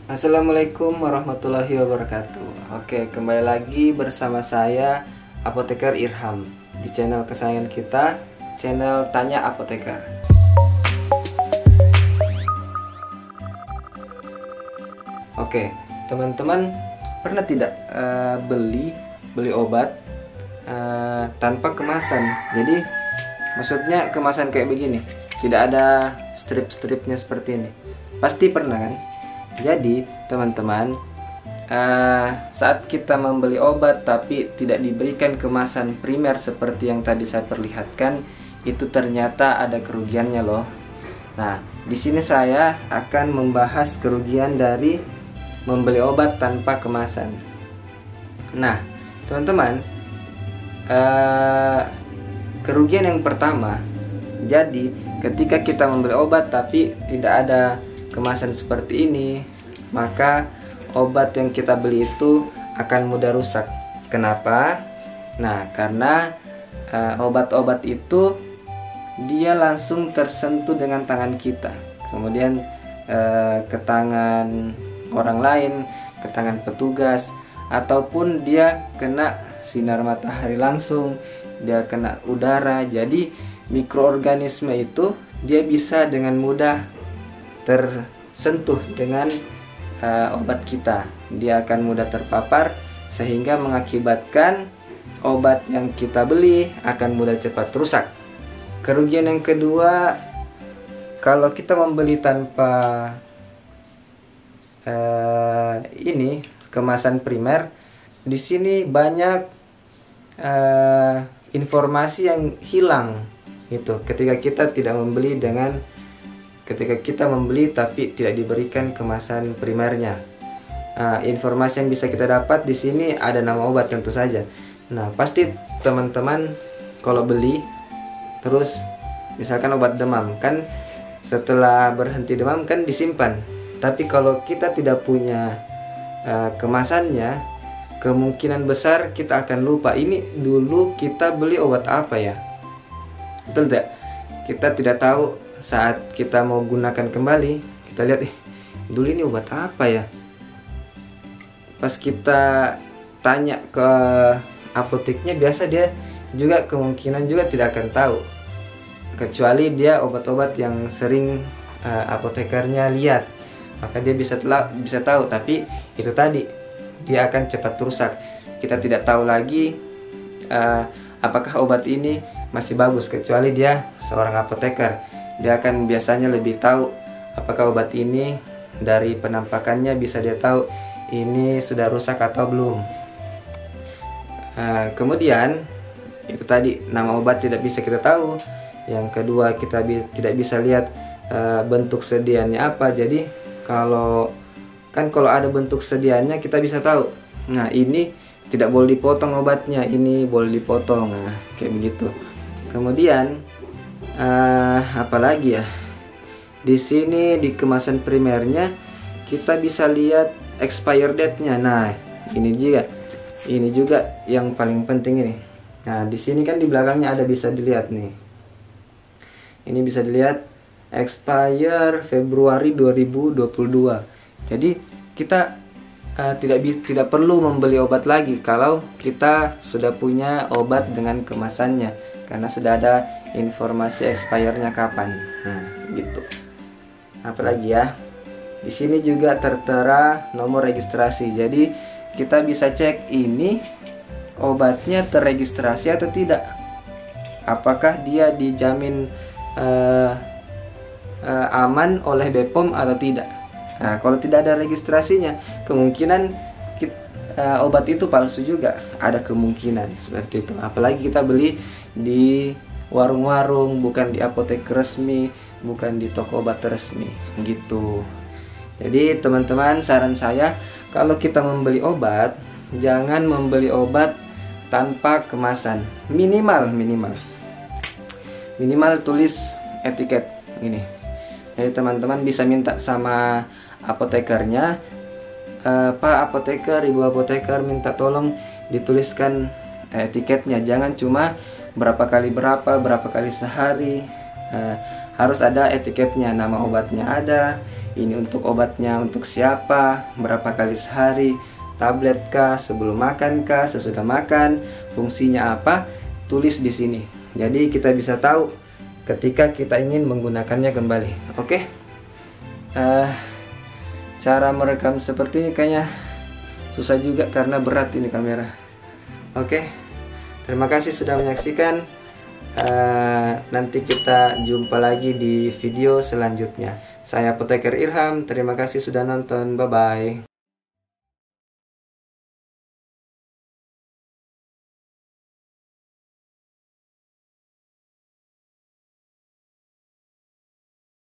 Assalamualaikum warahmatullahi wabarakatuh. Oke, kembali lagi bersama saya Apoteker Irham di channel kesayangan kita, channel Tanya Apoteker. Oke, teman-teman pernah tidak beli obat tanpa kemasan? Jadi maksudnya kemasan kayak begini, tidak ada strip-stripnya seperti ini. Pasti pernah kan? Jadi teman-teman, saat kita membeli obat tapi tidak diberikan kemasan primer seperti yang tadi saya perlihatkan, itu ternyata ada kerugiannya loh. Nah, di sini saya akan membahas kerugian dari membeli obat tanpa kemasan. Nah, teman-teman, kerugian yang pertama, jadi ketika kita membeli obat tapi tidak ada kemasan seperti ini, maka obat yang kita beli itu akan mudah rusak. Kenapa? Nah, karena obat-obat itu dia langsung tersentuh dengan tangan kita, kemudian ke tangan orang lain, ke tangan petugas, ataupun dia kena sinar matahari langsung, dia kena udara. Jadi mikroorganisme itu dia bisa dengan mudah tersentuh dengan obat kita. Dia akan mudah terpapar sehingga mengakibatkan obat yang kita beli akan mudah cepat rusak. Kerugian yang kedua, kalau kita membeli tanpa ini kemasan primer, di sini banyak informasi yang hilang gitu ketika kita membeli tapi tidak diberikan kemasan primernya. Informasi yang bisa kita dapat di sini ada nama obat tentu saja. Nah, pasti teman-teman kalau beli terus misalkan obat demam kan, setelah berhenti demam kan disimpan. Tapi kalau kita tidak punya kemasannya, kemungkinan besar kita akan lupa ini dulu kita beli obat apa ya. Betul tidak? Kita tidak tahu. Saat kita mau gunakan kembali, kita lihat dulu ini obat apa ya. Pas kita tanya ke apoteknya, biasa dia juga kemungkinan juga tidak akan tahu, kecuali dia obat-obat yang sering apotekernya lihat, maka dia bisa tahu. Tapi itu tadi, dia akan cepat rusak. Kita tidak tahu lagi apakah obat ini masih bagus, kecuali dia seorang apoteker. Dia akan biasanya lebih tahu apakah obat ini dari penampakannya bisa dia tahu ini sudah rusak atau belum. Kemudian itu tadi, nama obat tidak bisa kita tahu. Yang kedua, kita tidak bisa lihat bentuk sediaannya apa. Jadi kalau ada bentuk sediaannya kita bisa tahu. Nah, ini tidak boleh dipotong obatnya, ini boleh dipotong. Nah, kayak begitu. Kemudian apalagi ya, di sini di kemasan primernya kita bisa lihat expire date-nya. Nah, ini juga yang paling penting ini. Nah, di sini kan di belakangnya ada, bisa dilihat nih. Ini bisa dilihat expire Februari 2022. Jadi kita tidak perlu membeli obat lagi kalau kita sudah punya obat dengan kemasannya, karena sudah ada informasi expire-nya kapan. Nah, gitu. Apalagi ya, di sini juga tertera nomor registrasi. Jadi kita bisa cek ini obatnya terregistrasi atau tidak. Apakah dia dijamin aman oleh BPOM atau tidak. Nah, kalau tidak ada registrasinya, kemungkinan obat itu palsu juga, ada kemungkinan seperti itu. Apalagi kita beli di warung-warung, bukan di apotek resmi, bukan di toko obat resmi gitu. Jadi teman-teman, saran saya, kalau kita membeli obat, jangan membeli obat tanpa kemasan. Minimal tulis etiket ini. Jadi teman-teman bisa minta sama apotekernya, Pak apoteker, Ibu apoteker, minta tolong dituliskan etiketnya. Jangan cuma berapa kali sehari. Harus ada etiketnya, nama obatnya ada, ini untuk obatnya untuk siapa, berapa kali sehari, tablet kah, sebelum makan kah, sesudah makan, fungsinya apa, tulis di sini. Jadi kita bisa tahu ketika kita ingin menggunakannya kembali. Oke. Cara merekam seperti ini kayaknya susah juga karena berat ini kamera. Oke. Terima kasih sudah menyaksikan. Nanti kita jumpa lagi di video selanjutnya. Saya Apoteker Irham. Terima kasih sudah nonton. Bye bye.